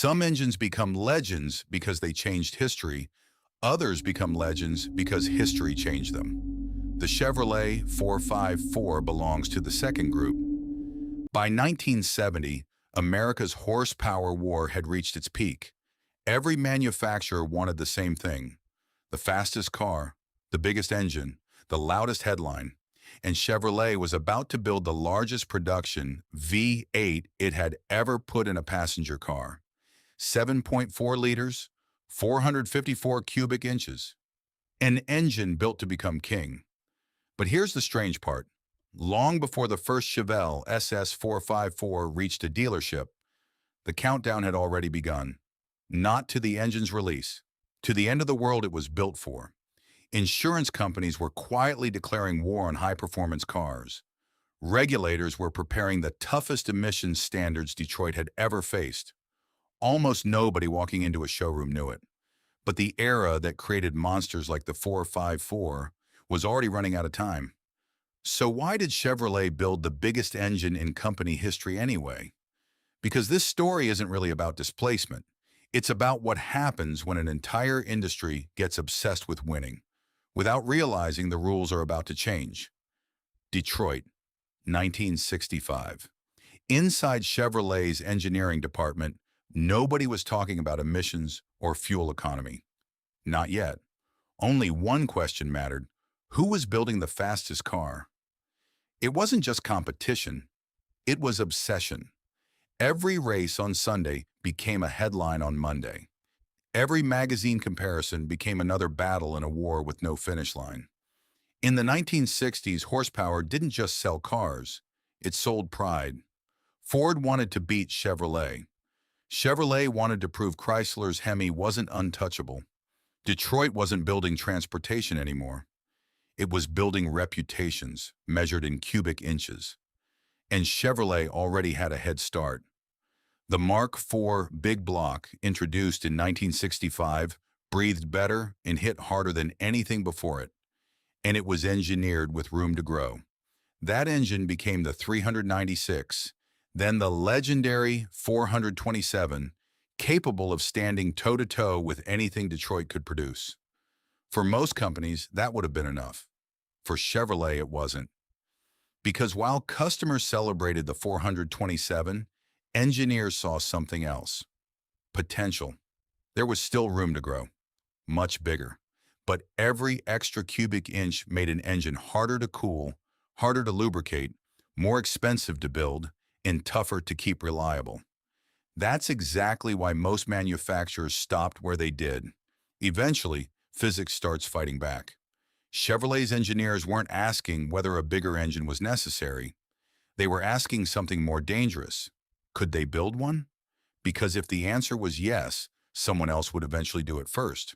Some engines become legends because they changed history. Others become legends because history changed them. The Chevrolet 454 belongs to the second group. By 1970, America's horsepower war had reached its peak. Every manufacturer wanted the same thing: the fastest car, the biggest engine, the loudest headline. And Chevrolet was about to build the largest production V8 it had ever put in a passenger car. 7.4 liters, 454 cubic inches. An engine built to become king. But here's the strange part. Long before the first Chevelle SS 454 reached a dealership, the countdown had already begun. Not to the engine's release, to the end of the world it was built for. Insurance companies were quietly declaring war on high-performance cars. Regulators were preparing the toughest emissions standards Detroit had ever faced. Almost nobody walking into a showroom knew it. But the era that created monsters like the 454 was already running out of time. So why did Chevrolet build the biggest engine in company history anyway? Because this story isn't really about displacement. It's about what happens when an entire industry gets obsessed with winning, without realizing the rules are about to change. Detroit, 1965. Inside Chevrolet's engineering department, nobody was talking about emissions or fuel economy. Not yet. Only one question mattered: who was building the fastest car? It wasn't just competition, it was obsession. Every race on Sunday became a headline on Monday. Every magazine comparison became another battle in a war with no finish line. In the 1960s, horsepower didn't just sell cars, it sold pride. Ford wanted to beat Chevrolet. Chevrolet wanted to prove Chrysler's Hemi wasn't untouchable. Detroit wasn't building transportation anymore. It was building reputations, measured in cubic inches. And Chevrolet already had a head start. The Mark IV Big Block, introduced in 1965, breathed better and hit harder than anything before it. And it was engineered with room to grow. That engine became the 396, then the legendary 427, capable of standing toe-to-toe with anything Detroit could produce. For most companies, that would have been enough. For Chevrolet, it wasn't. Because while customers celebrated the 427, engineers saw something else: potential. There was still room to grow, much bigger. But every extra cubic inch made an engine harder to cool, harder to lubricate, more expensive to build, and tougher to keep reliable. That's exactly why most manufacturers stopped where they did. Eventually, physics starts fighting back. Chevrolet's engineers weren't asking whether a bigger engine was necessary. They were asking something more dangerous. Could they build one? Because if the answer was yes, someone else would eventually do it first.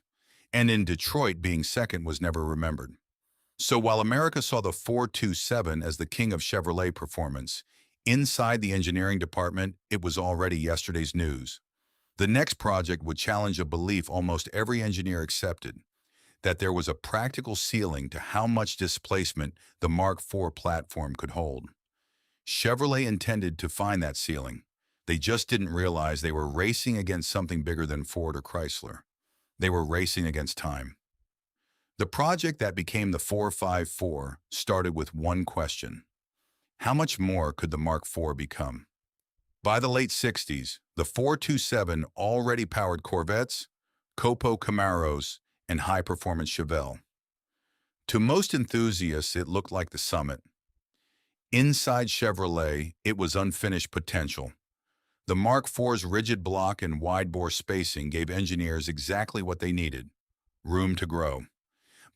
And in Detroit, being second was never remembered. So while America saw the 427 as the king of Chevrolet performance, inside the engineering department, it was already yesterday's news. The next project would challenge a belief almost every engineer accepted: that there was a practical ceiling to how much displacement the Mark IV platform could hold. Chevrolet intended to find that ceiling. They just didn't realize they were racing against something bigger than Ford or Chrysler. They were racing against time. The project that became the 454 started with one question: how much more could the Mark IV become? By the late 60s, the 427 already powered Corvettes, Copo Camaros, and high-performance Chevelle. To most enthusiasts, it looked like the summit. Inside Chevrolet, it was unfinished potential. The Mark IV's rigid block and wide-bore spacing gave engineers exactly what they needed: room to grow.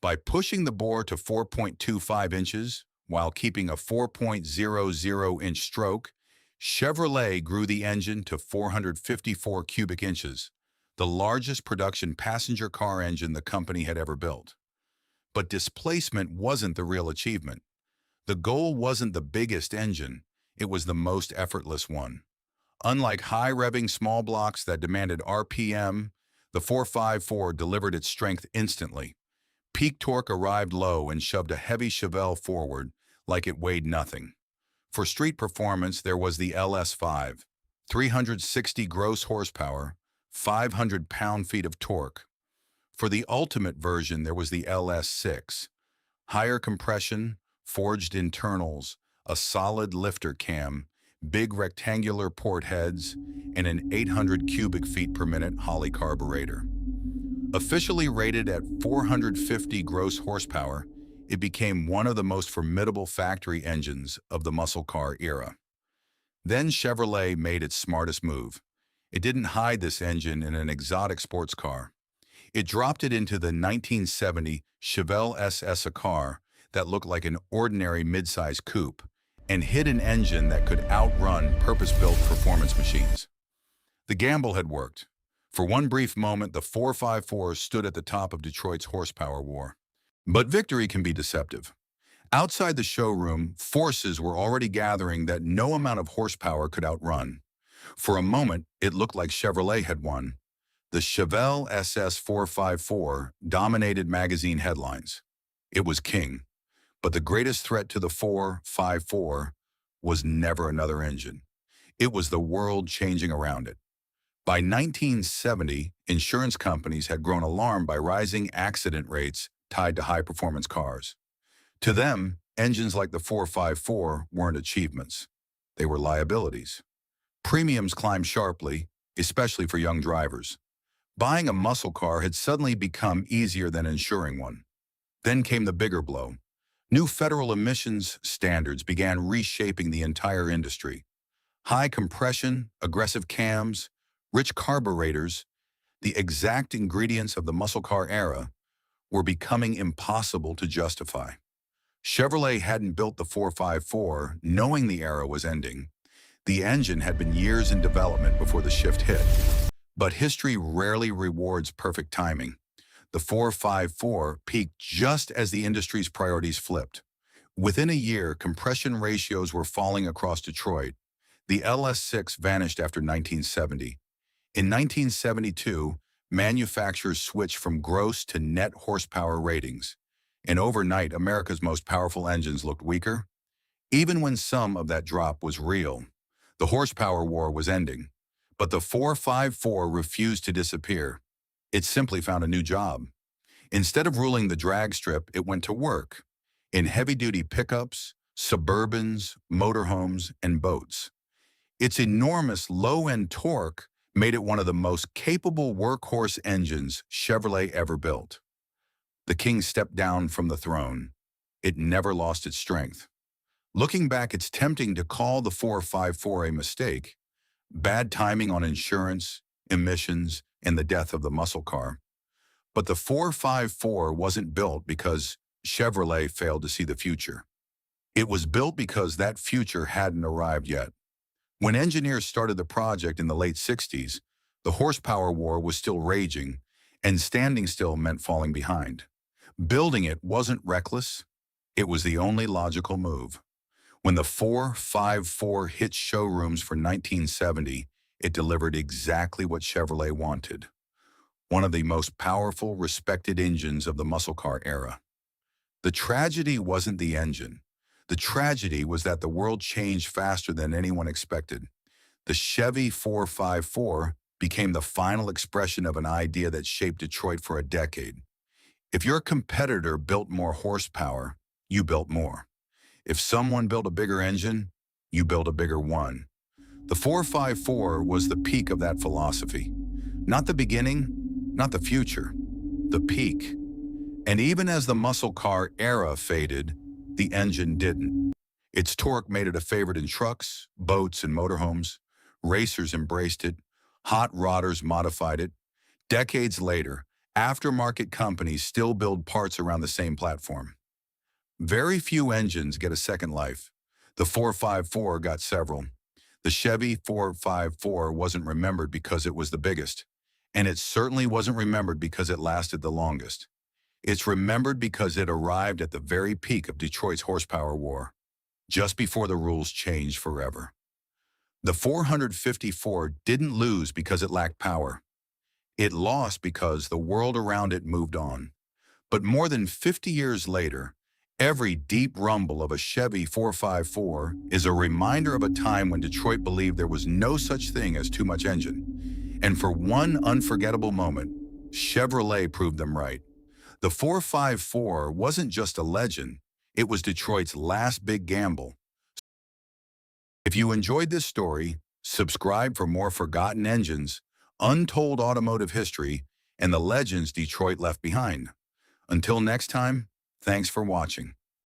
By pushing the bore to 4.25 inches while keeping a 4.00-inch stroke, Chevrolet grew the engine to 454 cubic inches, the largest production passenger car engine the company had ever built. But displacement wasn't the real achievement. The goal wasn't the biggest engine, it was the most effortless one. Unlike high-revving small blocks that demanded RPM, the 454 delivered its strength instantly. Peak torque arrived low and shoved a heavy Chevelle forward like it weighed nothing. For street performance, there was the LS5, 360 gross horsepower, 500 pound-feet of torque. For the ultimate version, there was the LS6. Higher compression, forged internals, a solid lifter cam, big rectangular port heads, and an 800 cubic feet per minute Holley carburetor. Officially rated at 450 gross horsepower, it became one of the most formidable factory engines of the muscle car era. Then Chevrolet made its smartest move. It didn't hide this engine in an exotic sports car. It dropped it into the 1970 Chevelle SS, a car that looked like an ordinary midsize coupe, and hid an engine that could outrun purpose-built performance machines. The gamble had worked. For one brief moment, the 454 stood at the top of Detroit's horsepower war. But victory can be deceptive. Outside the showroom, forces were already gathering that no amount of horsepower could outrun. For a moment, it looked like Chevrolet had won. The Chevelle SS 454 dominated magazine headlines. It was king. But the greatest threat to the 454 was never another engine. It was the world changing around it. By 1970, insurance companies had grown alarmed by rising accident rates tied to high-performance cars. To them, engines like the 454 weren't achievements. They were liabilities. Premiums climbed sharply, especially for young drivers. Buying a muscle car had suddenly become easier than insuring one. Then came the bigger blow. New federal emissions standards began reshaping the entire industry. High compression, aggressive cams, rich carburetors, the exact ingredients of the muscle car era, were becoming impossible to justify. Chevrolet hadn't built the 454 knowing the era was ending. The engine had been years in development before the shift hit. But history rarely rewards perfect timing. The 454 peaked just as the industry's priorities flipped. Within a year, compression ratios were falling across Detroit. The LS6 vanished after 1970. In 1972, manufacturers switched from gross to net horsepower ratings. And overnight, America's most powerful engines looked weaker. Even when some of that drop was real, the horsepower war was ending. But the 454 refused to disappear. It simply found a new job. Instead of ruling the drag strip, it went to work in heavy-duty pickups, Suburbans, motorhomes, and boats. Its enormous low-end torque made it one of the most capable workhorse engines Chevrolet ever built. The king stepped down from the throne. It never lost its strength. Looking back, it's tempting to call the 454 a mistake. Bad timing on insurance, emissions, and the death of the muscle car. But the 454 wasn't built because Chevrolet failed to see the future. It was built because that future hadn't arrived yet. When engineers started the project in the late 60s, the horsepower war was still raging, and standing still meant falling behind. Building it wasn't reckless. It was the only logical move. When the 454 hit showrooms for 1970, it delivered exactly what Chevrolet wanted. One of the most powerful, respected engines of the muscle car era. The tragedy wasn't the engine. The tragedy was that the world changed faster than anyone expected. The Chevy 454 became the final expression of an idea that shaped Detroit for a decade. If your competitor built more horsepower, you built more. If someone built a bigger engine, you built a bigger one. The 454 was the peak of that philosophy. Not the beginning, not the future, the peak. And even as the muscle car era faded, the engine didn't. Its torque made it a favorite in trucks, boats, and motorhomes. Racers embraced it. Hot rodders modified it. Decades later, aftermarket companies still build parts around the same platform. Very few engines get a second life. The 454 got several. The Chevy 454 wasn't remembered because it was the biggest, and it certainly wasn't remembered because it lasted the longest. It's remembered because it arrived at the very peak of Detroit's horsepower war, just before the rules changed forever. The 454 didn't lose because it lacked power. It lost because the world around it moved on. But more than 50 years later, Every deep rumble of a Chevy 454 is a reminder of a time when Detroit believed there was no such thing as too much engine. And for one unforgettable moment, Chevrolet proved them right. The 454 wasn't just a legend, it was Detroit's last big gamble. If you enjoyed this story, subscribe for more forgotten engines, untold automotive history, and the legends Detroit left behind. Until next time, thanks for watching.